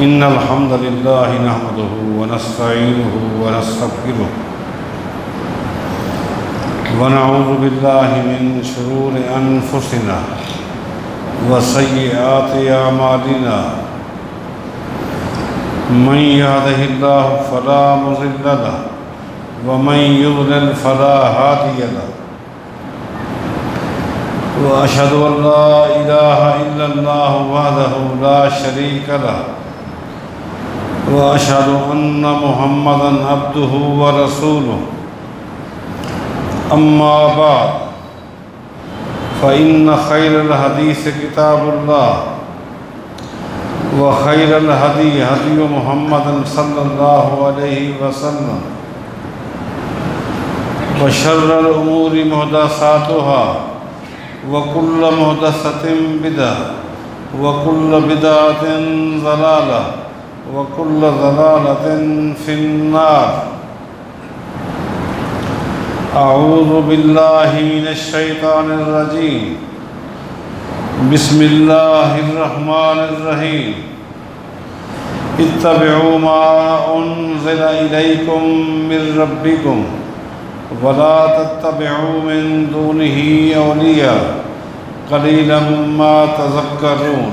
إن الحمد لله نحمده ونستعينه ونستغفره ونعوذ بالله من شرور أنفسنا وسيئات أعمالنا من يهده الله فلا مضل له ومن يضلل فلا هادي له وأشهد أن لا إله إلا الله وحده لا شريك له وأشهد أن محمدًا عبده ورسوله أما بعد فإن خير الحديث كتاب الله وخير الهدي هدي محمد صلى الله عليه وسلم وشر الأمور محدثاتها وكل محدثة بدعة وكل بدعة ضلالة وكل ضلالة في النار أعوذ بالله من الشيطان الرجيم بسم الله الرحمن الرحيم اتبعوا ما أنزل إليكم من ربكم ولا تتبعوا من دونه أولياء قليلا ما تذكرون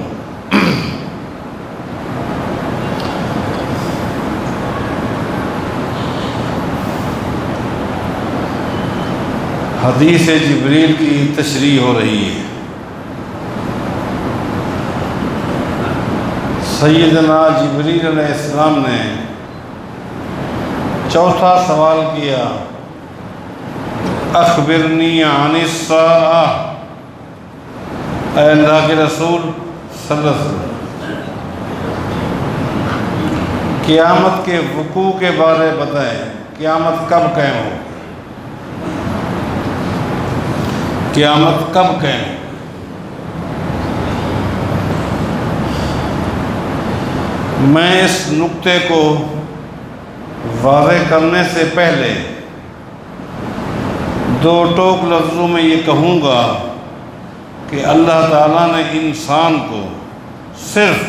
حدیث جبریل کی تشریح ہو رہی ہے۔ سیدنا جبریل علیہ السلام نے چوتھا سوال کیا، اخبرنی عن الساعہ، اے اللہ کے رسول صلی اللہ علیہ وسلم قیامت کے وقوع کے بارے بتائیں، قیامت کب قائم ہو، قیامت کب قائم ہو۔ میں اس نقطے کو واضح کرنے سے پہلے دو ٹوک لفظوں میں یہ کہوں گا کہ اللہ تعالیٰ نے انسان کو صرف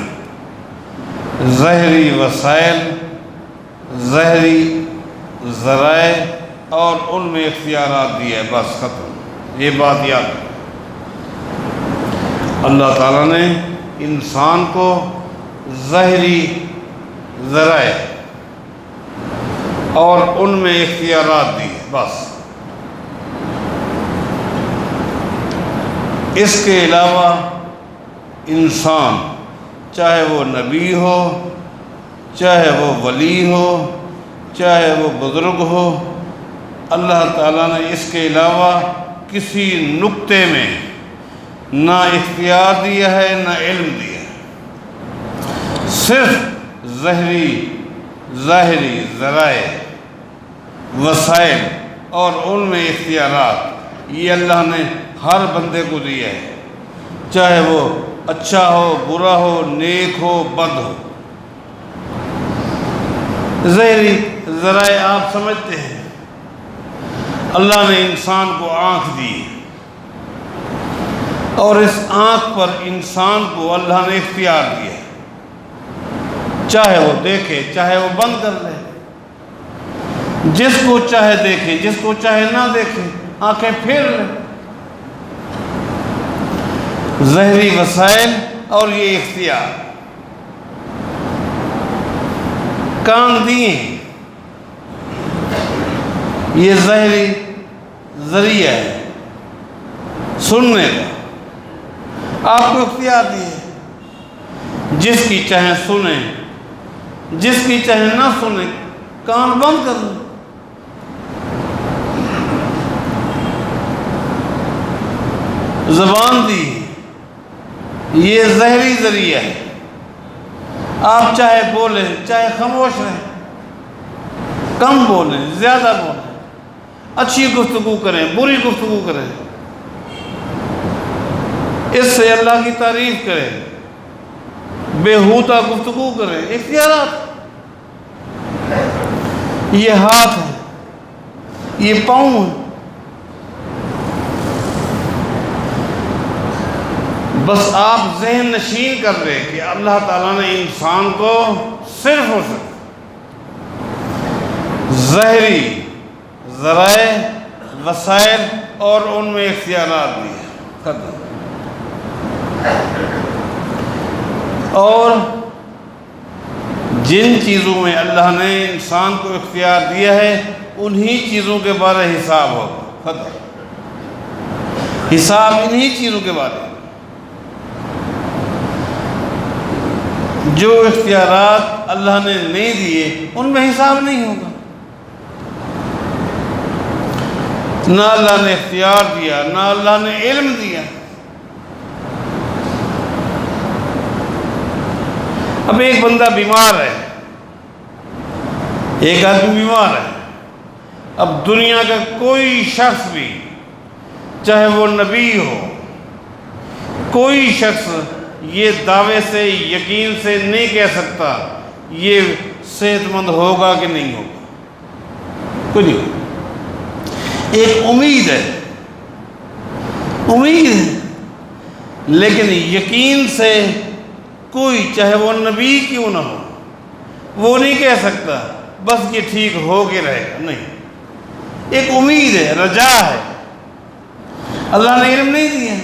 ظاہری وسائل، ظاہری ذرائع اور ان میں اختیارات دیے، بس ختم۔ یہ بات یاد رکھیں، اللہ تعالیٰ نے انسان کو ظاہری ذرائع اور ان میں اختیارات دیے، بس۔ اس کے علاوہ انسان چاہے وہ نبی ہو، چاہے وہ ولی ہو، چاہے وہ بزرگ ہو، اللہ تعالیٰ نے اس کے علاوہ کسی نقطے میں نہ اختیار دیا ہے نہ علم دیا ہے، صرف ظاہری ذرائع، وسائل اور ان میں اختیارات یہ اللہ نے ہر بندے کو دیا ہے، چاہے وہ اچھا ہو، برا ہو، نیک ہو، بد ہو۔ ظاہری ذرائع آپ سمجھتے ہیں، اللہ نے انسان کو آنکھ دی اور اس آنکھ پر انسان کو اللہ نے اختیار دیا، چاہے وہ دیکھے چاہے وہ بند کر لے، جس کو چاہے دیکھے جس کو چاہے نہ دیکھے، آنکھیں پھیر لے۔ ظاہری وسائل اور یہ اختیار، کان دیے یہ ظاہری ذریعہ ہے سننے کا، آپ کو اختیار دیے، جس کی چاہے سنیں جس کی چاہے نہ سنیں، کان بند کر لیں۔ زبان دی یہ ظاہری ذریعہ ہے، آپ چاہے بولیں چاہے خاموش رہیں، کم بولیں زیادہ بولیں، اچھی گفتگو کریں بری گفتگو کریں، اس سے اللہ کی تعریف کریں، بےہودہ گفتگو کریں، اختیارات۔ یہ ہاتھ ہے، یہ پاؤں ہے، بس آپ ذہن نشین کر لیں کہ اللہ تعالیٰ نے انسان کو صرف اور صرف ظاہری ذرائع، وسائل اور ان میں اختیارات دیے، ختم۔ اور جن چیزوں میں اللہ نے انسان کو اختیار دیا ہے انہی چیزوں کے بارے حساب ہوگا، ختم۔ حساب انہی چیزوں کے بارے، جو اختیارات اللہ نے نہیں دیے ان میں حساب نہیں ہوگا۔ نہ اللہ نے اختیار دیا، نہ اللہ نے علم دیا۔ اب ایک بندہ بیمار ہے، ایک آدمی بیمار ہے، اب دنیا کا کوئی شخص بھی، چاہے وہ نبی ہو، کوئی شخص یہ دعوے سے، یقین سے نہیں کہہ سکتا یہ صحت مند ہوگا کہ نہیں ہوگا، کوئی نہیں ہوگا۔ ایک امید ہے، امید ہے، لیکن یقین سے کوئی، چاہے وہ نبی کیوں نہ ہو، وہ نہیں کہہ سکتا بس یہ ٹھیک ہو کے رہے گا، نہیں۔ ایک امید ہے، رجا ہے، اللہ نے علم نہیں دیا۔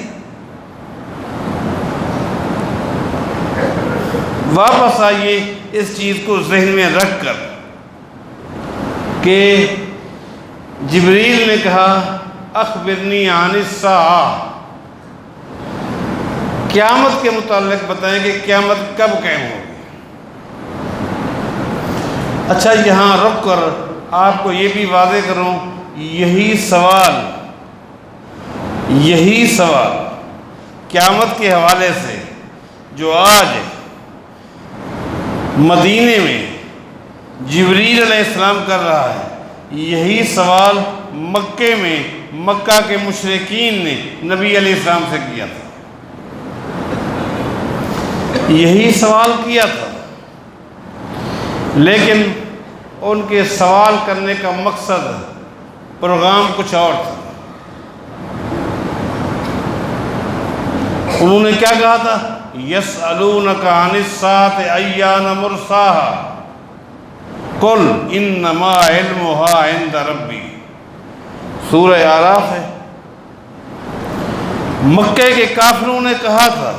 واپس آئیے اس چیز کو ذہن میں رکھ کر کہ جبریل نے کہا اخبرنی عن الساعہ، قیامت کے متعلق بتائیں کہ قیامت کب قائم ہوگی۔ اچھا، یہاں رک کر آپ کو یہ بھی واضح کروں، یہی سوال قیامت کے حوالے سے جو آج مدینے میں جبریل علیہ السلام کر رہا ہے، یہی سوال مکے میں مکہ کے مشرکین نے نبی علیہ السلام سے کیا تھا، یہی سوال کیا تھا، لیکن ان کے سوال کرنے کا مقصد، پروگرام کچھ اور تھا۔ انہوں نے کیا کہا تھا؟ یسألونک عن الساعة ایان مرساها قل انما علمها عند ربی، سورہ اعراف ہے۔ مکے کے کافروں نے کہا تھا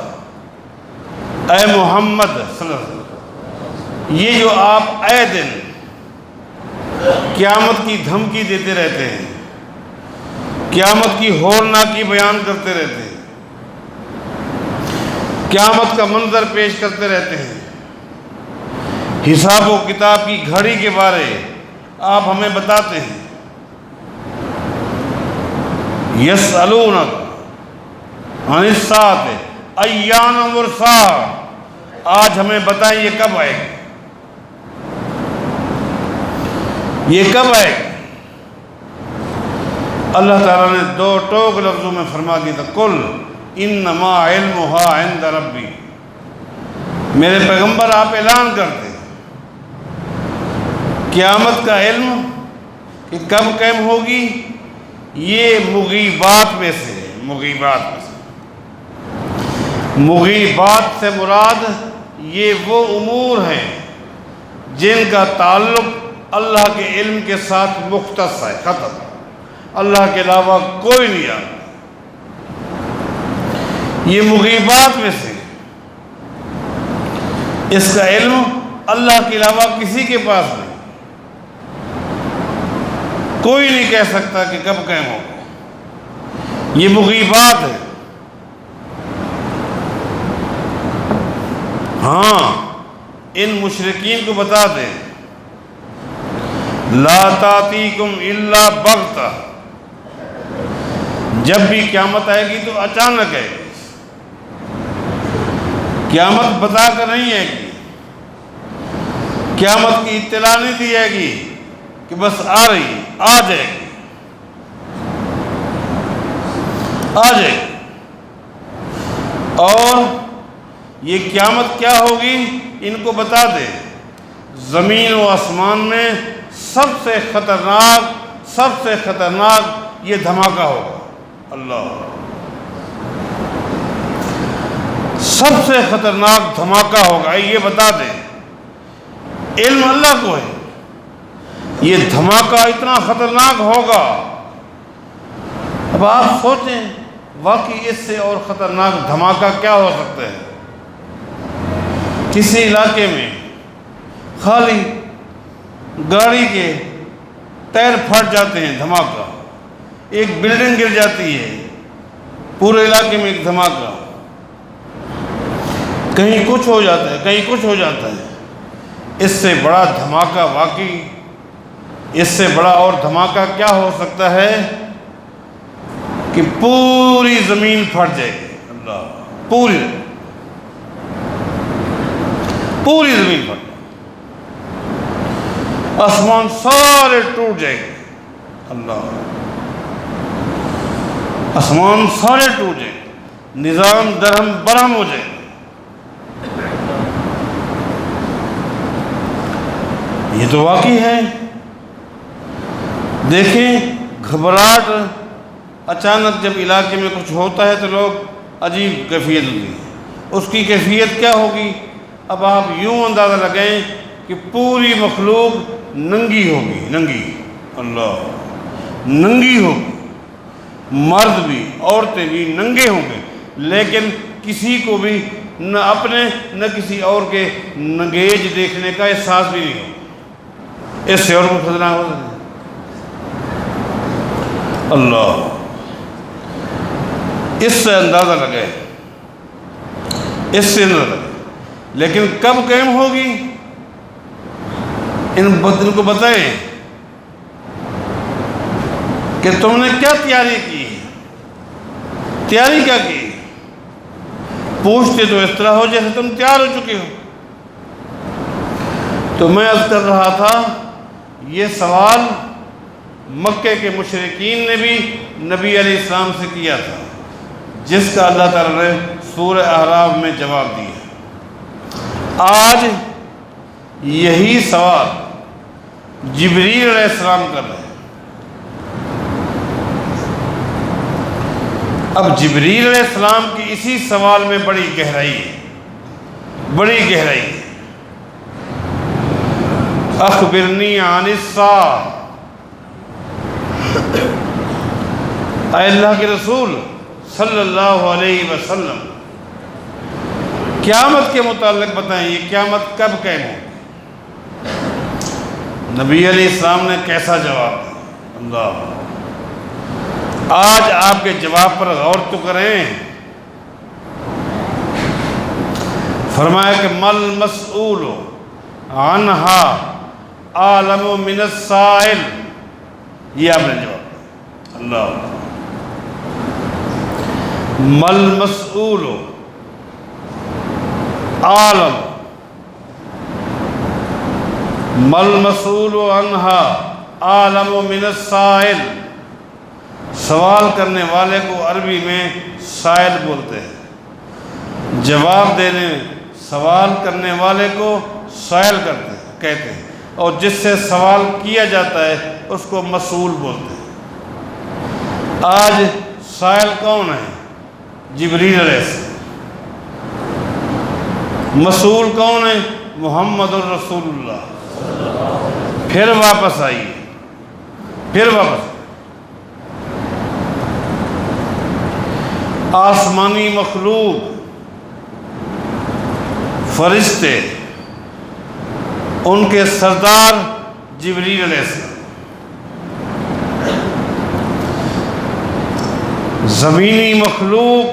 اے محمد صلی اللہ علیہ وسلم، یہ جو آپ اے دن قیامت کی دھمکی دیتے رہتے ہیں، قیامت کی ہولناکی بیان کرتے رہتے ہیں، قیامت کا منظر پیش کرتے رہتے ہیں، حساب و کتاب کی گھڑی کے بارے آپ ہمیں بتاتے ہیں، یسألونک عن الساعة ایان مرساها، آج ہمیں بتائیں یہ کب آئے گی، یہ کب آئے گی۔ اللہ تعالیٰ نے دو ٹوک لفظوں میں فرما دیا تھا، قل انما علمها عند ربی، میرے پیغمبر آپ اعلان کرتے قیامت کا علم کہ کب قائم ہوگی، یہ مغیبات میں سے ہے، مغیبات سے مراد یہ وہ امور ہیں جن کا تعلق اللہ کے علم کے ساتھ مختص ہے، ختم، اللہ کے علاوہ کوئی نہیں جانتا، یہ مغیبات میں سے، اس کا علم اللہ کے علاوہ کسی کے پاس نہیں، کوئی نہیں کہہ سکتا کہ کب قائم ہوگا، یہ مغیبات ہے۔ ہاں، ان مشرکین کو بتا دیں لا تاتیکم الا بغتہ، جب بھی قیامت آئے گی تو اچانک آئے گی، قیامت بتا کر نہیں آئے گی، قیامت کی اطلاع نہیں دی جائے گی کہ بس آ رہی، آ جائے گی، آ جائے گی۔ اور یہ قیامت کیا ہوگی ان کو بتا دے، زمین و آسمان میں سب سے خطرناک یہ دھماکہ ہوگا۔ اللہ، سب سے خطرناک دھماکہ ہوگا، یہ بتا دیں، علم اللہ کو ہے، یہ دھماکہ اتنا خطرناک ہوگا۔ اب آپ سوچیں واقعی اس سے اور خطرناک دھماکہ کیا ہو سکتا ہے؟ کسی علاقے میں خالی گاڑی کے ٹائر پھٹ جاتے ہیں، دھماکہ، ایک بلڈنگ گر جاتی ہے، پورے علاقے میں ایک دھماکہ، کہیں کچھ ہو جاتا ہے، کہیں کچھ ہو جاتا ہے۔ اس سے بڑا دھماکہ واقعی، اس سے بڑا اور دھماکہ کیا ہو سکتا ہے کہ پوری زمین پھٹ جائے گی، اللہ، پوری زمین پھٹ، آسمان سارے ٹوٹ جائے گے، اللہ، آسمان سارے ٹوٹ جائیں گے، نظام درہم برہم ہو جائے گا۔ یہ تو واقعی ہے۔ دیکھیں گھبراہٹ، اچانک جب علاقے میں کچھ ہوتا ہے تو لوگ عجیب کیفیت ہوتی ہے، اس کی کیفیت کیا ہوگی؟ اب آپ یوں اندازہ لگائیں کہ پوری مخلوق ننگی ہوگی، ننگی، اللہ، ننگی ہوگی، مرد بھی عورتیں بھی ننگے ہوں گے، لیکن کسی کو بھی نہ اپنے نہ کسی اور کے ننگیج دیکھنے کا احساس بھی نہیں ہوگا۔ اس سے اور کوئی خطرناک ہو سکتا ہے؟ اللہ، اس سے اندازہ لگائے، اس سے اندازہ لگائے، لیکن کب قائم ہوگی؟ ان کو بتائیں کہ تم نے کیا تیاری کی، تیاری کیا کی؟ پوچھتے تو اس طرح ہو جیسے تم تیار ہو چکے ہو۔ تو میں عرض کر رہا تھا، یہ سوال مکے کے مشرکین نے بھی نبی علیہ السلام سے کیا تھا، جس کا اللہ تعالیٰ نے سورہ اعراف میں جواب دیا۔ آج یہی سوال جبریل علیہ السلام کر رہے ہیں۔ اب جبریل علیہ السلام کی اسی سوال میں بڑی گہرائی ہے، بڑی گہرائی ہے۔ اخبرنی عن الساعہ، اے اللہ کے رسول صلی اللہ علیہ وسلم، قیامت کے متعلق بتائیں، یہ قیامت کب قائم ہوگی؟ نبی علیہ السلام نے کیسا جواب دیا؟ اللہ، آج آپ کے جواب پر غور تو کریں۔ فرمایا کہ مل مسئول عنہا عالم من السائل، یہ آپ نے جواب دیا۔ اللہ، مل مسئول عالم، مل مسئول عنہا عالم من السائل، سوال کرنے والے کو عربی میں سائل بولتے ہیں، جواب دینے سوال کرنے والے کو سائل کہتے ہیں، اور جس سے سوال کیا جاتا ہے اس کو مسئول بولتے ہیں۔ آج سائل کون ہے؟ جبریل علیہ السلام۔ مسئول کون ہے؟ محمد الرسول اللہ۔ پھر واپس آئیے، پھر واپس آسمانی مخلوق، فرشتے، ان کے سردار جبریل علیہ السلام، زمینی مخلوق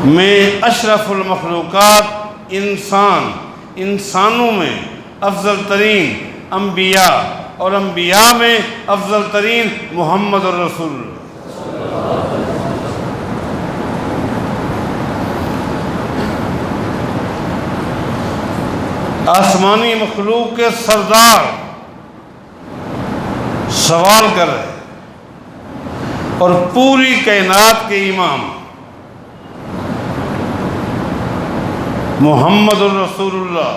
میں اشرف المخلوقات انسان، انسانوں میں افضل ترین انبیاء، اور انبیاء میں افضل ترین محمد الرسول اللہ۔ آسمانی مخلوق کے سردار سوال کر رہے ہیں، اور پوری کائنات کے امام محمد الرسول اللہ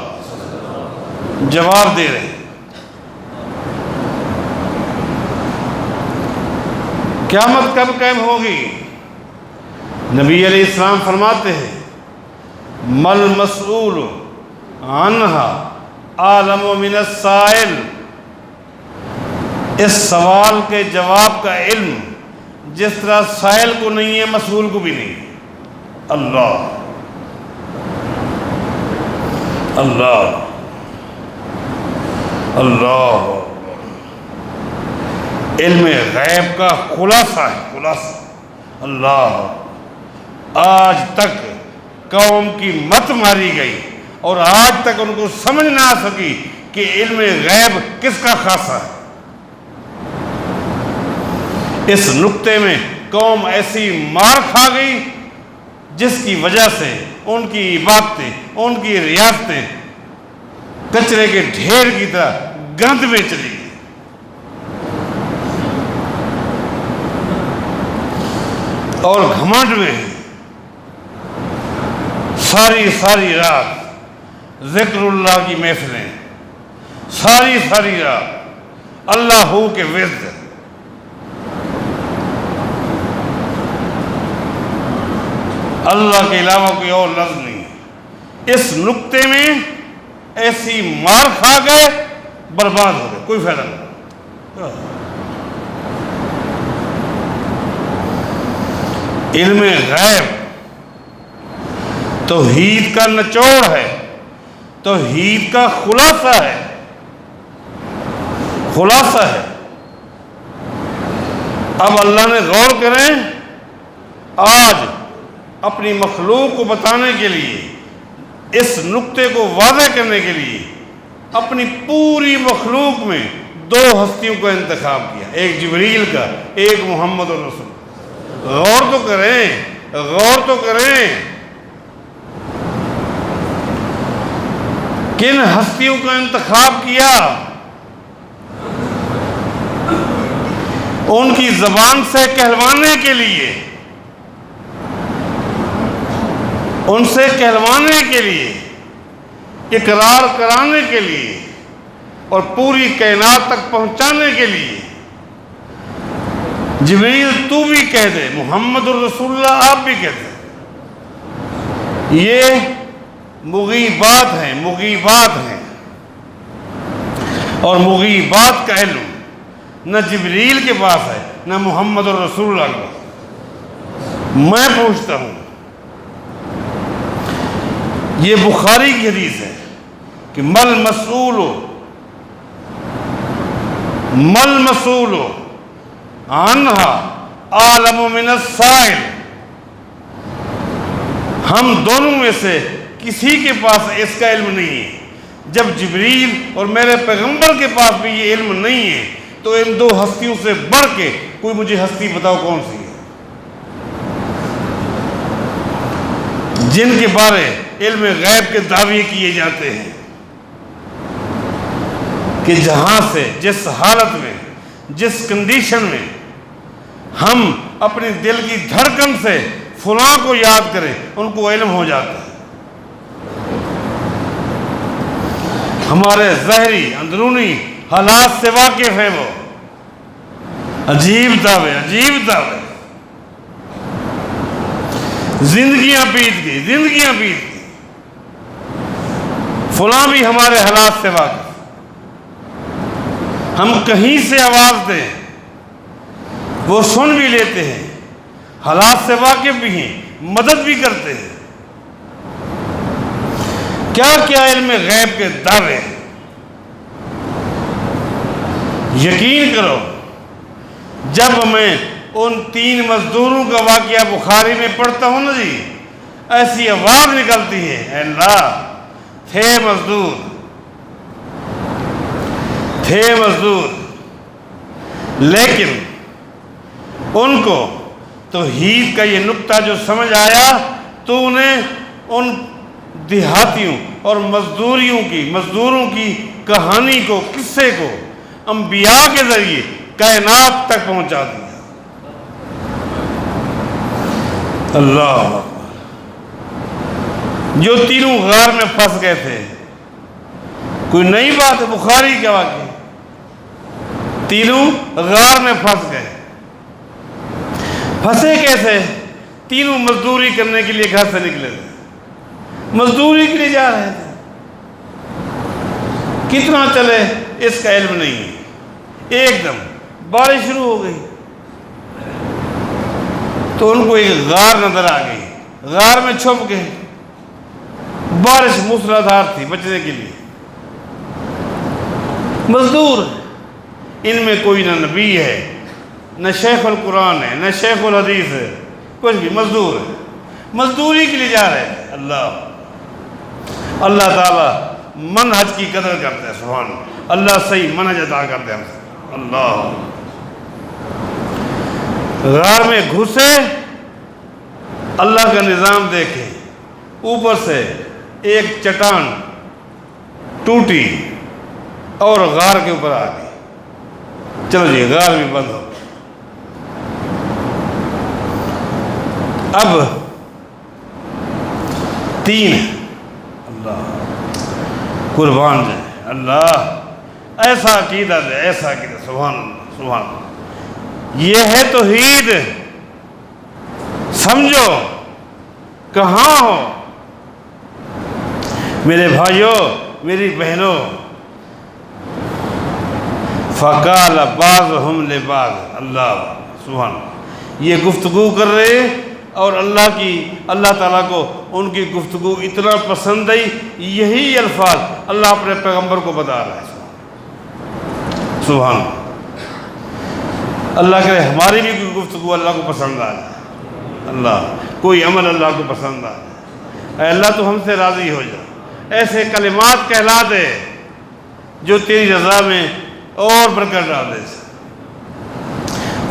جواب دے رہے ہیں۔ قیامت کب قائم ہوگی؟ نبی علیہ السلام فرماتے ہیں مل مسئول عنہا عالم من السائل، اس سوال کے جواب کا علم جس طرح سائل کو نہیں ہے مسئول کو بھی نہیں۔ اللہ اللہ اللہ، علم غیب کا خلاصہ ہے، خلاصہ۔ اللہ، آج تک قوم کی مت ماری گئی اور آج تک ان کو سمجھ نہ آ سکی کہ علم غیب کس کا خاصہ ہے۔ اس نقطے میں قوم ایسی مار کھا گئی جس کی وجہ سے ان کی عبادتیں، ان کی ریاستیں کچرے کے ڈھیر کی طرح گند میں چلی گئی۔ اور گھمنڈ میں ساری رات ذکر اللہ کی محفلیں، ساری رات اللہ ہو کے ورد۔ اللہ کے علاوہ کوئی اور لفظ نہیں۔ اس نقطے میں ایسی مار کھا گئے، برباد ہو گئے، کوئی فائدہ نہیں۔ علم غیب توحید کا نچوڑ ہے، توحید کا خلاصہ ہے، خلاصہ ہے۔ اب اللہ نے غور کریں، آج اپنی مخلوق کو بتانے کے لیے، اس نقطے کو واضح کرنے کے لیے اپنی پوری مخلوق میں دو ہستیوں کا انتخاب کیا، ایک جبریل کا، ایک محمد الرسول۔ غور تو کریں، غور تو کریں، کن ہستیوں کا انتخاب کیا؟ ان کی زبان سے کہلوانے کے لیے، ان سے کہلوانے کے لیے، اقرار کرانے کے لیے اور پوری کائنات تک پہنچانے کے لیے۔ جبریل تو بھی کہہ دے، محمد الرسول اللہ آپ بھی کہہ دے۔ یہ مغیبات ہیں، مغیبات ہیں، اور مغیبات کا علم نہ جبریل کے پاس ہے نہ محمد الرسول اللہ کے پاس۔ میں پوچھتا ہوں، یہ بخاری کی حدیث ہے کہ مل مسئول عنہا عالم من السائل، ہم دونوں میں سے کسی کے پاس اس کا علم نہیں ہے۔ جب جبریل اور میرے پیغمبر کے پاس بھی یہ علم نہیں ہے تو ان دو ہستیوں سے بڑھ کے کوئی مجھے ہستی بتاؤ کون سی ہے جن کے بارے علم غیب کے دعوے کیے جاتے ہیں کہ جہاں سے، جس حالت میں، جس کنڈیشن میں ہم اپنے دل کی دھڑکن سے فلاں کو یاد کریں ان کو علم ہو جاتا ہے۔ ہمارے ظاہری اندرونی حالات سے واقف ہے وہ۔ عجیب دعوے، عجیب دعوے، زندگیاں بیت گئی، زندگیاں بیت گئی، فلاں بھی ہمارے حالات سے واقف۔ ہم کہیں سے آواز دیں وہ سن بھی لیتے ہیں، حالات سے واقف بھی ہیں، مدد بھی کرتے ہیں۔ کیا کیا علم غیب کے دعوے ہیں۔ یقین کرو، جب میں ان 3 مزدوروں کا واقعہ بخاری میں پڑھتا ہوں نا جی، ایسی آواز نکلتی ہے، اے اللہ، تھے مزدور، لیکن ان کو توحید کا یہ نقطہ جو سمجھ آیا تو انہیں ان دیہاتیوں اور مزدوروں کی کہانی کو، قصے کو انبیاء کے ذریعے کائنات تک پہنچا دیا۔ اللہ، جو تینوں غار میں پھنس گئے تھے، کوئی نئی بات ہے، بخاری کا واقعہ، تینوں غار میں پھنس گئے۔ پھنسے کیسے؟ تینوں مزدوری کرنے کے لیے گھر سے نکلے تھے، مزدوری کے لیے جا رہے تھے، کتنا چلے اس کا علم نہیں ہے۔ ایک دم بارش شروع ہو گئی تو ان کو ایک غار نظر آ گئی، غار میں چھپ گئے، بارش موسلادھار تھی بچنے کے لیے، مزدور، ان میں کوئی نہ نبی ہے، نہ شیخ القرآن ہے، نہ شیخ الحدیث ہے، کچھ بھی، مزدور ہے، مزدوری کے لیے جا رہے ہیں۔ اللہ تعالیٰ منہج کی قدر کرتے ہیں، سبحان اللہ، اللہ صحیح منہج عطا کرتے ہیں ہم سے۔ اللہ غار میں گھسے، اللہ کا نظام دیکھے، اوپر سے ایک چٹان ٹوٹی اور غار کے اوپر آ گئی، چلو جی غار بھی بند ہو گئی۔ اب تین، اللہ قربان جائے، اللہ ایسا عقیدہ دے، ایسا عقیدہ، سبحان اللہ سبحان اللہ، یہ ہے توحید، سمجھو کہاں ہو میرے بھائیوں میری بہنوں۔ فقال بعضهم لبعض، اللہ سبحان اللہ، یہ گفتگو کر رہے اور اللہ تعالیٰ کو ان کی گفتگو اتنا پسند آئی، یہی الفاظ اللہ اپنے پیغمبر کو بتا رہا ہے، سبحان اللہ۔ اللہ کرے ہماری بھی کوئی گفتگو اللہ کو پسند آ جائے، اللہ کوئی عمل اللہ کو پسند آ جائے، اے اللہ تو ہم سے راضی ہو جائے، ایسے کلمات کہلا دے جو تیری رضا میں اور برکت ڈال دے۔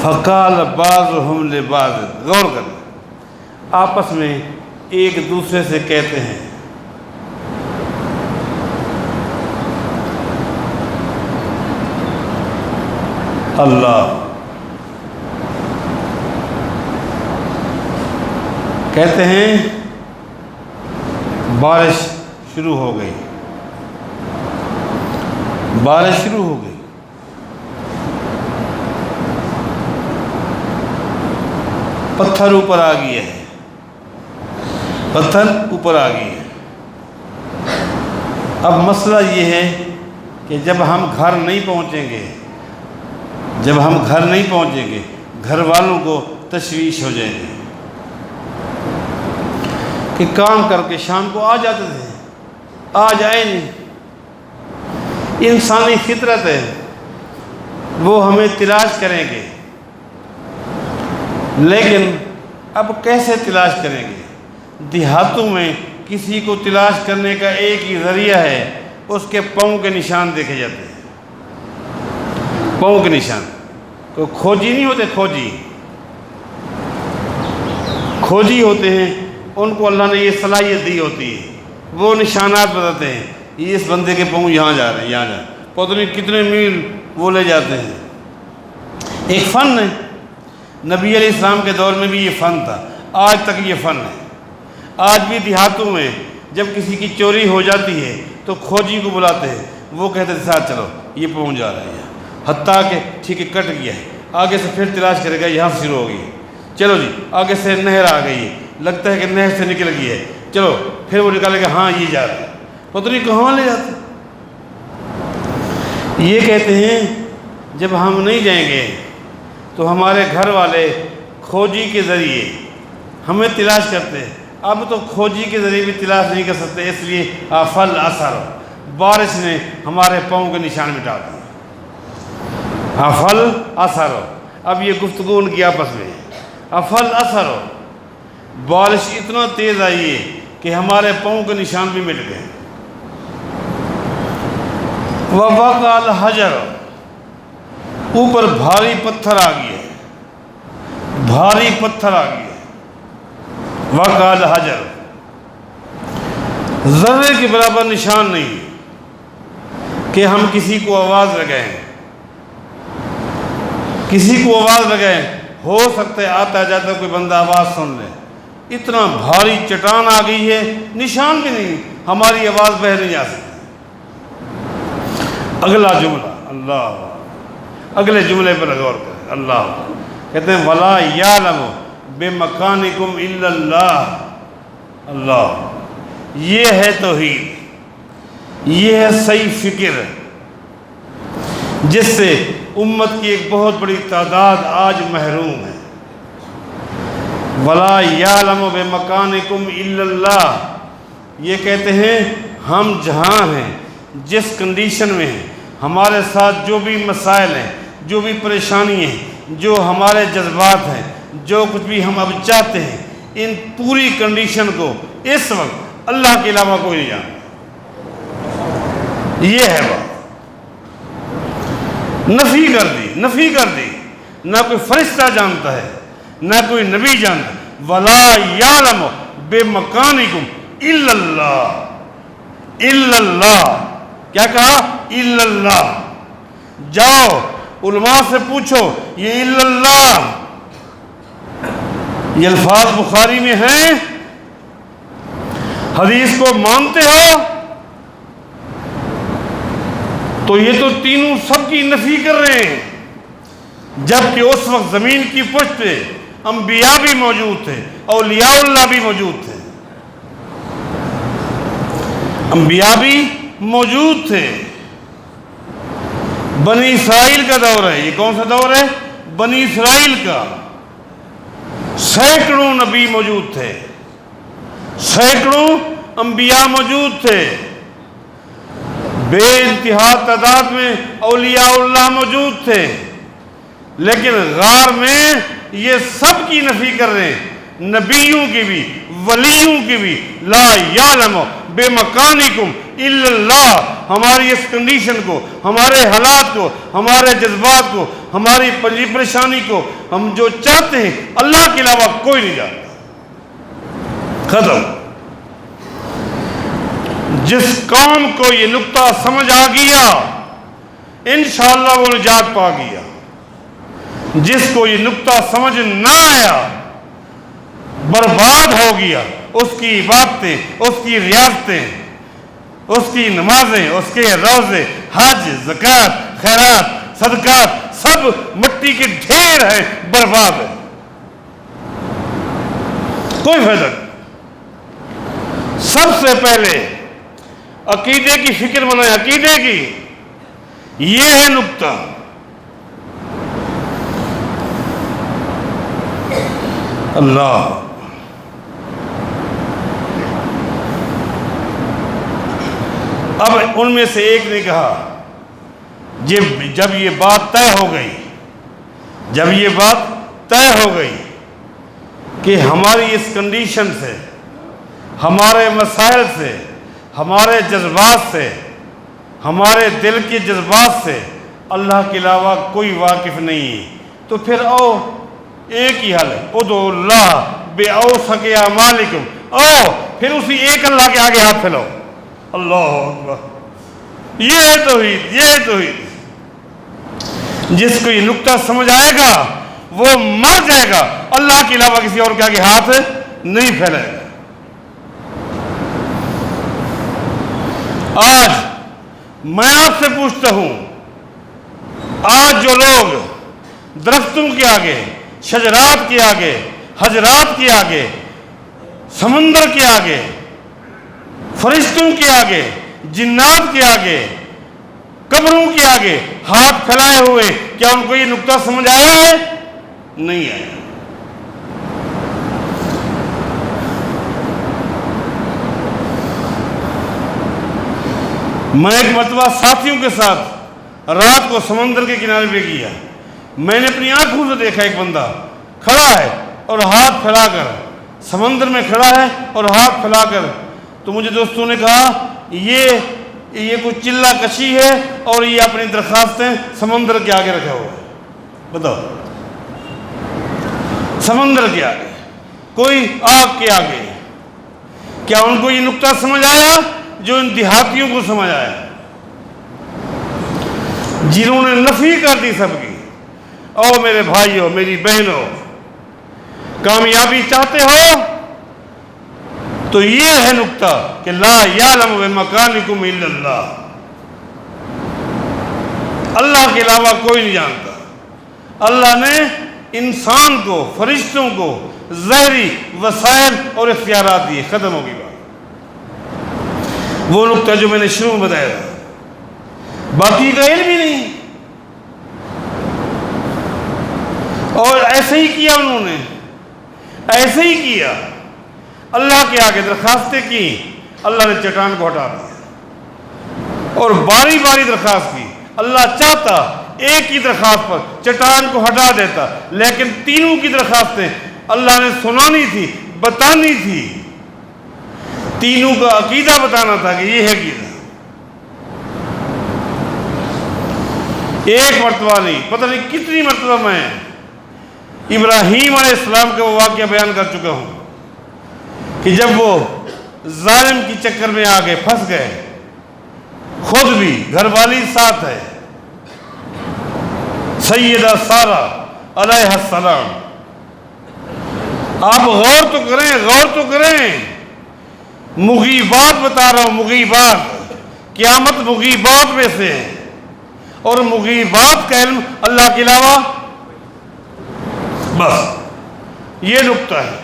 فقال بعضهم لبعض، غور کریں، آپس میں ایک دوسرے سے کہتے ہیں، اللہ کہتے ہیں بارش شروع ہو گئی، بارش شروع ہو گئی، پتھر اوپر آ گیا ہے، پتھر اوپر آ گئی ہے۔ اب مسئلہ یہ ہے کہ جب ہم گھر نہیں پہنچیں گے، جب ہم گھر نہیں پہنچیں گے، گھر والوں کو تشویش ہو جائے گی کہ کام کر کے شام کو آ جاتے تھے، آج آئے نہیں۔ انسانی فطرت ہے، وہ ہمیں تلاش کریں گے، لیکن اب کیسے تلاش کریں گے؟ دیہاتوں میں کسی کو تلاش کرنے کا ایک ہی ذریعہ ہے، اس کے پاؤں کے نشان دیکھے جاتے ہیں، پاؤں کے نشان۔ کوئی کھوجی نہیں ہوتے، کھوجی ہوتے ہیں، ان کو اللہ نے یہ صلاحیت دی ہوتی ہے، وہ نشانات بتاتے ہیں، یہ اس بندے کے پاؤں یہاں جا رہے ہیں، یہاں جا رہے ہیں، پتہ نہیں کتنے میل وہ لے جاتے ہیں۔ ایک فن ہے، نبی علیہ السلام کے دور میں بھی یہ فن تھا، آج تک یہ فن ہے۔ آج بھی دیہاتوں میں جب کسی کی چوری ہو جاتی ہے تو کھوجی کو بلاتے ہیں، وہ کہتے ہیں ساتھ چلو یہ پہنچ جا رہا ہے، حتیٰ کہ ٹھیک ہے کٹ گیا ہے، آگے سے پھر تلاش کرے گا، یہاں سے شروع ہو گئی ہے، چلو جی آگے سے نہر آ گئی ہے، لگتا ہے کہ نہر سے نکل گئی ہے، چلو پھر وہ نکالے گا، ہاں یہ جا رہا ہے، پتہ نہیں کہاں لے جاتے۔ یہ کہتے ہیں جب ہم نہیں جائیں گے تو ہمارے گھر والے کھوجی کے ذریعے ہمیں تلاش کرتے ہیں، اب تو کھوجی کے ذریعے بھی تلاش نہیں کر سکتے، اس لیے افل اثر، بارش نے ہمارے پاؤں کے نشان مٹا دیے، افل اثر۔ اب یہ گفتگو ان کی آپس میں، افل اثر، بارش اتنا تیز آئی ہے کہ ہمارے پاؤں کے نشان بھی مٹ گئے۔ وَوَقَعَ الْحَجَرُ، اوپر بھاری پتھر آ گیا، بھاری پتھر آ گیا۔ وَقَعَ الْحَجَرُ، ذرے کے برابر نشان نہیں کہ ہم کسی کو آواز لگائیں، کسی کو آواز لگائیں، ہو سکتا ہے آتا جاتا کوئی بندہ آواز سن لے، اتنا بھاری چٹان آ گئی ہے، نشان بھی نہیں، ہماری آواز بہہ نہیں جا سکتی۔ اگلا جملہ، اللہ، اگلے جملے پر غور کریں، اللہ کہتے ہیں وَلَا يَعْلَمُ بمکانکم الا اللہ. اللہ، یہ ہے توحید، یہ ہے صحیح فکر، جس سے امت کی ایک بہت بڑی تعداد آج محروم ہے. وَلَا يَعْلَمُ بِمَكَانِكُمْ إِلَّا اللَّهُ. یہ کہتے ہیں ہم جہاں ہیں، جس کنڈیشن میں ہیں، ہمارے ساتھ جو بھی مسائل ہیں، جو بھی پریشانی ہیں، جو ہمارے جذبات ہیں، جو کچھ بھی ہم اب چاہتے ہیں، ان پوری کنڈیشن کو اس وقت اللہ کے علاوہ کوئی نہیں جانتا. یہ ہے بات. نفی کر دی. نہ کوئی فرشتہ جانتا ہے، نہ کوئی نبی جانتا. وَلَا يَعْلَمُ بِمَكَانِكُمْ إِلَّا اللَّهُ. إِلَّا اللَّهُ. کیا کہا؟ إِلَّا اللَّهُ. جاؤ علماء سے پوچھو یہ إِلَّا اللَّهُ یہ الفاظ بخاری میں ہیں؟ حدیث کو مانتے ہو؟ تو یہ تو تینوں سب کی نفی کر رہے ہیں، جبکہ اس وقت زمین کی پشت پہ انبیاء بھی موجود تھے، اولیاء اللہ بھی موجود تھے. انبیاء بھی موجود تھے. بنی اسرائیل کا دور ہے. یہ کون سا دور ہے؟ بنی اسرائیل کا. سینکڑوں نبی موجود تھے، سینکڑوں انبیاء موجود تھے، بے انتہا تعداد میں اولیاء اللہ موجود تھے. لیکن غار میں یہ سب کی نفی کر رہے ہیں، نبیوں کی بھی، ولیوں کی بھی. لا یعلم بمکانکم الا اللہ. ہماری اس کنڈیشن کو، ہمارے حالات کو، ہمارے جذبات کو، ہماری پریشانی کو، ہم جو چاہتے ہیں، اللہ کے علاوہ کوئی نہیں جانتا. ختم. جس قوم کو یہ نقطہ سمجھ آ گیا انشاءاللہ وہ نجات پا گیا. جس کو یہ نقطہ سمجھ نہ آیا برباد ہو گیا. اس کی عبادتیں، اس کی ریاستیں، اس کی نمازیں، اس کے روزے، حج، زکوٰۃ، خیرات، صدقات سب مٹی کے ڈھیر ہیں، برباد ہے، کوئی فائدہ نہیں. سب سے پہلے عقیدے کی فکر بنائے، عقیدے کی. یہ ہے نقطہ. اللہ. اب ان میں سے ایک نے کہا جب یہ بات طے ہو گئی، جب یہ بات طے ہو گئی کہ ہماری اس کنڈیشن سے، ہمارے مسائل سے، ہمارے جذبات سے، ہمارے دل کے جذبات سے اللہ کے علاوہ کوئی واقف نہیں ہے، تو پھر آؤ ایک ہی حل ہے، ادعوا اللہ بأوثق اعمالکم. آؤ پھر اسی ایک اللہ کے آگے ہاتھ پھیلاؤ. اللہ اکبر. یہ ہے توحید، یہ ہے توحید. جس کو یہ نقطہ سمجھ آئے گا وہ مر جائے گا، اللہ کے علاوہ کسی اور کے آگے ہاتھ نہیں پھیلائے گا. آج میں آپ سے پوچھتا ہوں، آج جو لوگ درختوں کے آگے، شجرات کے آگے، حجرات کے آگے، سمندر کے آگے، فرشتوں کے آگے، جنات کے آگے، قبروں کے آگے ہاتھ پھیلائے ہوئے، کیا ان کو یہ نقطہ سمجھ آیا ہے؟ نہیں آیا. میں ایک مرتبہ ساتھیوں کے ساتھ رات کو سمندر کے کنارے پہ گیا. میں نے اپنی آنکھوں سے دیکھا ایک بندہ کھڑا ہے اور ہاتھ پھیلا کر، سمندر میں کھڑا ہے اور ہاتھ پھیلا کر. تو مجھے دوستوں نے کہا یہ کوئی چلہ کشی ہے اور یہ اپنی درخواستیں سمندر کے آگے رکھا ہوا ہے. بتاؤ، سمندر کے آگے، کوئی آگ کے آگے. کیا ان کو یہ نقطہ سمجھ آیا جو ان دیہاتیوں کو سمجھ آیا، جنہوں نے نفی کر دی سب کی؟ او میرے بھائیوں، میری بہنوں، کامیابی چاہتے ہو تو یہ ہے نقطہ کہ لا یعلم بمکانکم الا اللہ. اللہ کے علاوہ کوئی نہیں جانتا. اللہ نے انسان کو، فرشتوں کو، ظاہری وسائل اور اختیارات دیے، ختم ہوگی بات۔ وہ نقطہ جو میں نے شروع میں بتایا تھا، باقی کا علم ہی نہیں۔ اور ایسے ہی کیا انہوں نے، ایسے ہی کیا، اللہ کے آگے درخواستیں کی، اللہ نے چٹان کو ہٹا دیا، اور باری باری درخواست کی۔ اللہ چاہتا ایک کی درخواست پر چٹان کو ہٹا دیتا، لیکن تینوں کی درخواستیں اللہ نے سنانی تھی، بتانی تھی، تینوں کا عقیدہ بتانا تھا کہ یہ ہے عقیدہ۔ ایک مرتبہ نہیں، پتہ نہیں کتنی مرتبہ میں ابراہیم علیہ السلام کا وہ واقعہ بیان کر چکا ہوں کہ جب وہ ظالم کی چکر میں آگے پھنس گئے، خود بھی گھر والی ساتھ ہے، سیدہ سارہ علیہ السلام۔ آپ غور تو کریں، غور تو کریں، مغیبات بتا رہا ہوں، مغیبات، قیامت مغیبات میں سے ہے، اور مغیبات کا علم اللہ کے علاوہ، بس یہ نقطہ ہے۔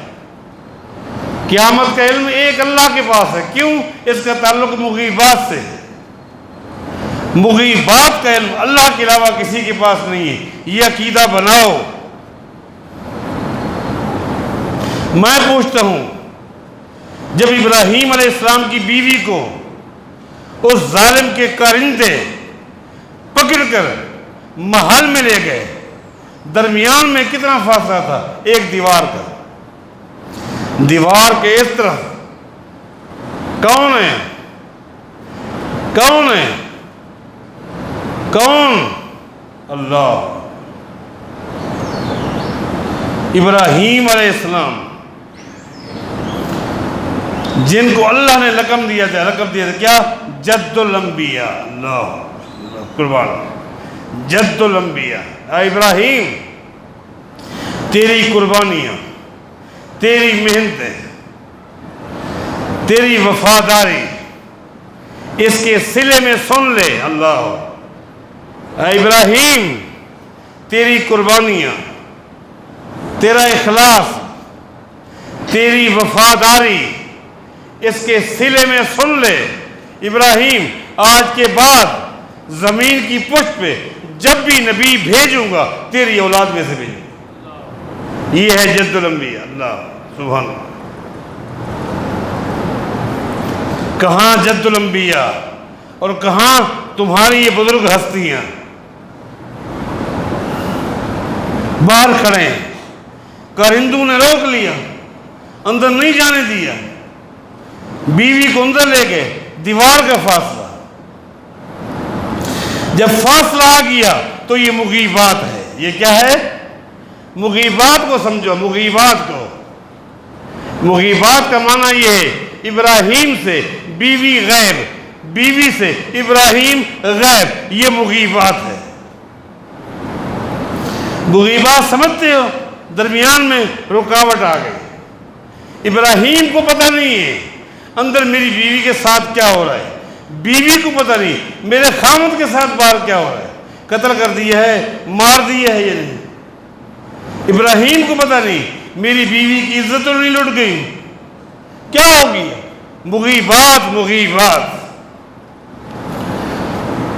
قیامت کا علم ایک اللہ کے پاس ہے، کیوں؟ اس کا تعلق مغیبات سے ہے۔ مغیبات کا علم اللہ کے علاوہ کسی کے پاس نہیں ہے، یہ عقیدہ بناؤ۔ میں پوچھتا ہوں، جب ابراہیم علیہ السلام کی بیوی کو اس ظالم کے کارندے پکڑ کر محل میں لے گئے، درمیان میں کتنا فاصلہ تھا؟ ایک دیوار کا، دیوار کے اس طرف کون ہے؟ کون ہے؟ کون؟ اللہ۔ ابراہیم علیہ السلام جن کو اللہ نے لقب دیا تھا، کیا؟ جد الانبیاء۔ اللہ قربان، جد الانبیاء۔ اے ابراہیم، تیری قربانیاں، تیری محنتیں، تیری وفاداری اس کے صلے میں سن لے۔ اللہ، اے ابراہیم، تیری قربانیاں، تیرا اخلاص، تیری وفاداری اس کے صلے میں سن لے۔ ابراہیم، آج کے بعد زمین کی پشت پہ جب بھی نبی بھیجوں گا تیری اولاد میں سے بھیجوں گا۔ یہ ہے جد الانبیاء۔ اللہ سبحان اللہ۔ کہاں جد الانبیاء اور کہاں تمہاری یہ بزرگ ہستیاں؟ باہر کھڑے ہیں، کارندوں نے روک لیا، اندر نہیں جانے دیا، بیوی کو اندر لے گئے، دیوار کا فاصلہ، جب فاصلہ آ گیا تو یہ مغیبات ہے۔ یہ کیا ہے؟ مغیبات کو سمجھو، مغیبات کو۔ مغیبات کا معنی یہ ہے، ابراہیم سے بیوی غیب، بیوی سے ابراہیم غیب، یہ مغیبات ہے۔ مغیبات سمجھتے ہو؟ درمیان میں رکاوٹ آ گئی، ابراہیم کو پتہ نہیں ہے اندر میری بیوی کے ساتھ کیا ہو رہا ہے، بیوی کو پتہ نہیں میرے خامد کے ساتھ باہر کیا ہو رہا ہے، قتل کر دیا ہے، مار دیا ہے یا نہیں۔ ابراہیم کو پتہ نہیں میری بیوی کی عزت تو نہیں لٹ گئی، کیا ہوگی؟ مغیبات، مغیبات۔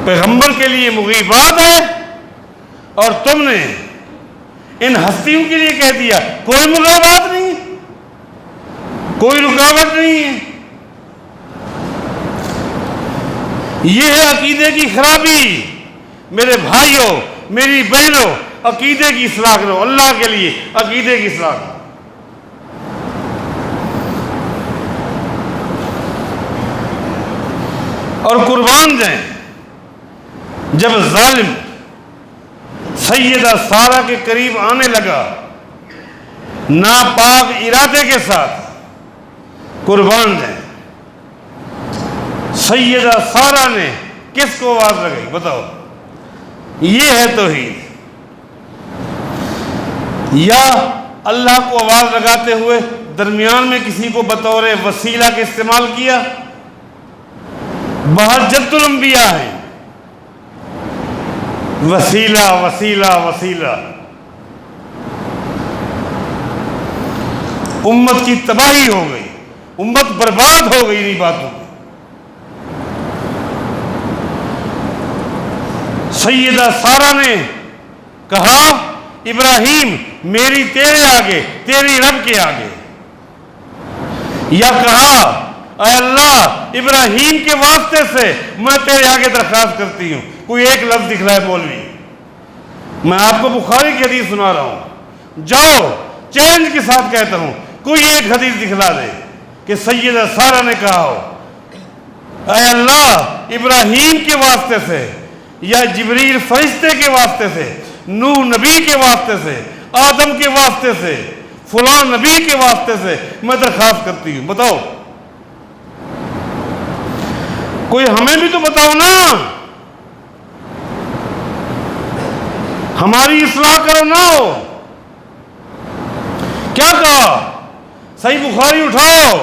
پیغمبر کے لیے مغیبات ہے، اور تم نے ان ہستیوں کے لیے کہہ دیا کوئی مغیبات نہیں، کوئی رکاوٹ نہیں ہے۔ یہ ہے عقیدے کی خرابی۔ میرے بھائیوں، میری بہنوں، عقیدے کی اصلاح کرو، اللہ کے لیے عقیدے کی اصلاح کرو۔ اور قربان جائیں، جب ظالم سیدہ سارہ کے قریب آنے لگا ناپاک ارادے کے ساتھ، قربان جائیں، سیدہ سارہ نے کس کو آواز لگائی؟ بتاؤ، یہ ہے توحید۔ یا اللہ کو آواز لگاتے ہوئے درمیان میں کسی کو بطور وسیلہ کے استعمال کیا؟ باہر جد الانبیاء ہیں، وسیلہ وسیلہ وسیلہ۔ امت کی تباہی ہو گئی، امت برباد ہو گئی انہی باتوں میں۔ سیدہ سارہ نے کہا ابراہیم میری تیرے آگے، تیری رب کے آگے، یا کہا اے اللہ ابراہیم کے واسطے سے میں تیرے آگے درخواست کرتی ہوں، کوئی ایک لفظ دکھلائے مولوی۔ میں آپ کو بخاری کی حدیث سنا رہا ہوں، جاؤ چیلنج کے ساتھ کہتا ہوں کوئی ایک حدیث دکھلا دے کہ سیدہ سارہ نے کہا ہو اے اللہ ابراہیم کے واسطے سے، یا جبریل فرشتے کے واسطے سے، نوح نبی کے واسطے سے، آدم کے واسطے سے، فلاں نبی کے واسطے سے میں درخواست کرتی ہوں۔ بتاؤ، کوئی ہمیں بھی تو بتاؤ نا، ہماری اصلاح کرو نا۔ کیا کہا؟ صحیح بخاری اٹھاؤ،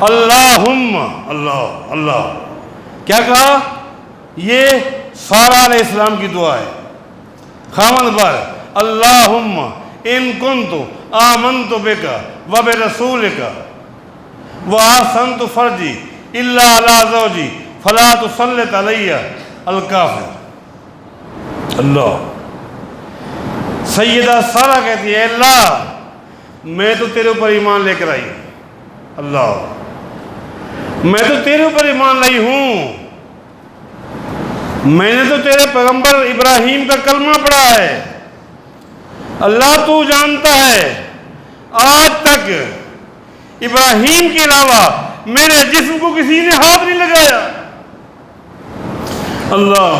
اللہم، اللہ اللہ، کیا کہا؟ یہ سارہ علیہ السلام کی دعا ہے خامد پر، اللہم ان کنت آمنت بک وبرسولک واحسنت فرجی الا علی زوجی فلا تسلط علی الکافر۔ اللہ، سیدہ سارہ کہتی ہے اللہ میں تو تیرے اوپر ایمان لے کر آئی ہوں، اللہ میں تو تیرے اوپر ایمان لائی ہوں، میں نے تو تیرے پیغمبر ابراہیم کا کلمہ پڑھا ہے، اللہ تو جانتا ہے آج تک ابراہیم کے علاوہ میرے جسم کو کسی نے ہاتھ نہیں لگایا۔ اللہ،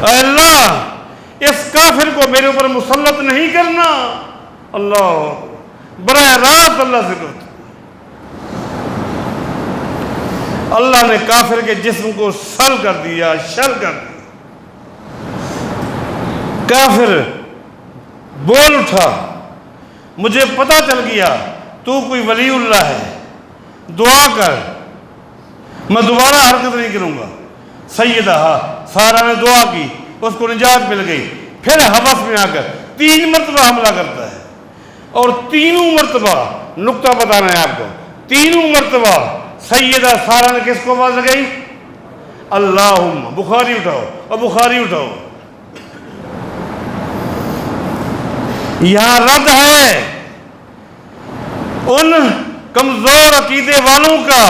اے اللہ اس کافر کو میرے اوپر مسلط نہیں کرنا۔ اللہ، براہ راست اللہ سے کرتا، اللہ نے کافر کے جسم کو سل کر دیا، شل کر دیا۔ کافر بول اٹھا، مجھے پتہ چل گیا تو کوئی ولی اللہ ہے، دعا کر، میں دوبارہ حرکت نہیں کروں گا۔ سیدہ سارہ نے دعا کی، اس کو نجات مل گئی۔ پھر حبس میں آ کر 3 مرتبہ حملہ کرتا ہے، اور تینوں مرتبہ، نقطہ بتانا ہے آپ کو، تینوں مرتبہ سیدہ سارہ نے کس کو آواز لگائی؟ اللہم۔ بخاری اٹھاؤ اور بخاری اٹھاؤ، یہاں رد ہے ان کمزور عقیدے والوں کا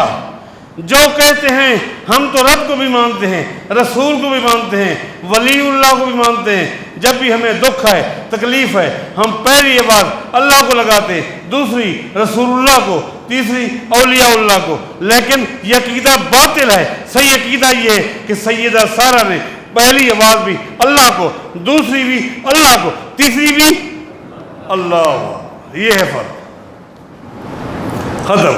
جو کہتے ہیں ہم تو رب کو بھی مانتے ہیں، رسول کو بھی مانتے ہیں، ولی اللہ کو بھی مانتے ہیں، جب بھی ہمیں دکھ ہے، تکلیف ہے، ہم پہلی آواز اللہ کو لگاتے ہیں، دوسری رسول اللہ کو، تیسری اولیاء اللہ کو۔ لیکن یہ عقیدہ باطل ہے۔ صحیح عقیدہ یہ ہے کہ سیدہ سارہ نے پہلی آواز بھی اللہ کو، دوسری بھی اللہ کو، تیسری بھی اللہ۔ یہ ہے فرق، ختم۔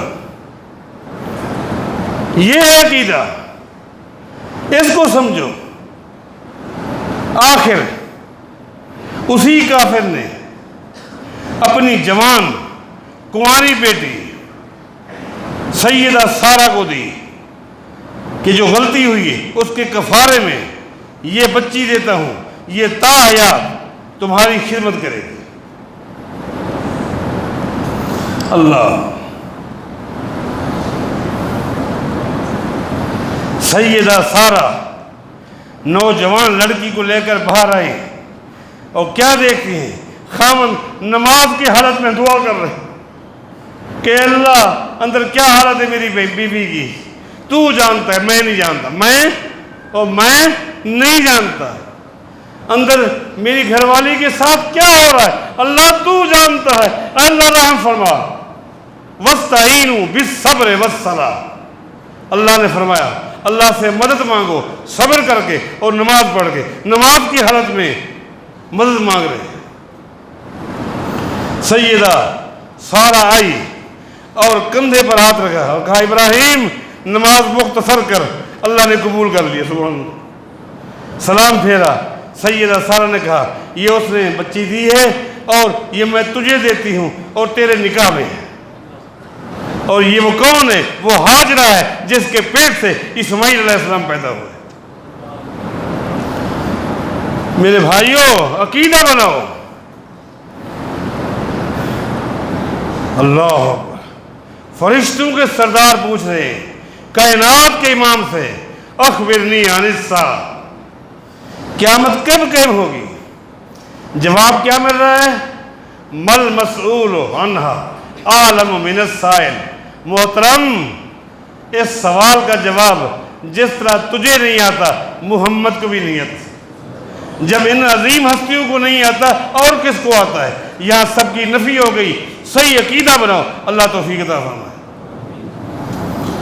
یہ ہے عقیدہ، اس کو سمجھو۔ آخر اسی کافر نے اپنی جوان کنواری بیٹی سیدہ سارہ کو دی کہ جو غلطی ہوئی ہے اس کے کفارے میں یہ بچی دیتا ہوں، یہ تا حیات تمہاری خدمت کرے گی۔ اللہ، سیدہ سارہ نوجوان لڑکی کو لے کر باہر آئی، اور کیا دیکھتی ہیں؟ خامن نماز کی حالت میں دعا کر رہے کہ اللہ اندر کیا حالت ہے میری بیوی کی، تو جانتا ہے، میں نہیں جانتا، میں نہیں جانتا اندر میری گھر والی کے ساتھ کیا ہو رہا ہے، اللہ تو جانتا ہے، اللہ رحم فرما۔ وَاسْتَعِینُوا بِالصَّبْرِ وَالصَّلَاةِ، اللہ نے فرمایا اللہ سے مدد مانگو صبر کر کے اور نماز پڑھ کے۔ نماز کی حالت میں مدد مانگ رہے ہیں۔ سیدہ سارہ آئی اور کندھے پر ہاتھ رکھا اور کہا ابراہیم نماز مختصر کر، اللہ نے قبول کر لیا، سبحان اللہ۔ سلام پھیرا، سیدہ سارہ نے کہا یہ اس نے بچی دی ہے اور یہ میں تجھے دیتی ہوں اور تیرے نکاح میں ہے، اور یہ وہ کون ہے؟ وہ ہاجرہ ہے جس کے پیٹ سے اسماعیل علیہ السلام پیدا ہوئے۔ میرے بھائیوں عقیدہ بناؤ۔ اللہ اکبر، فرشتوں کے سردار پوچھ رہے ہیں کائنات کے امام سے، اخبرنی عن الساعہ، قیامت کب قائم ہوگی؟ جواب کیا مل رہا ہے؟ مل مسئول عنہا اعلم من السائل۔ محترم، اس سوال کا جواب جس طرح تجھے نہیں آتا محمد کو بھی نہیں آتا۔ جب ان عظیم ہستیوں کو نہیں آتا اور کس کو آتا ہے؟ یہاں سب کی نفی ہو گئی۔ صحیح عقیدہ بناؤ، اللہ توفیق عطا فرمائے۔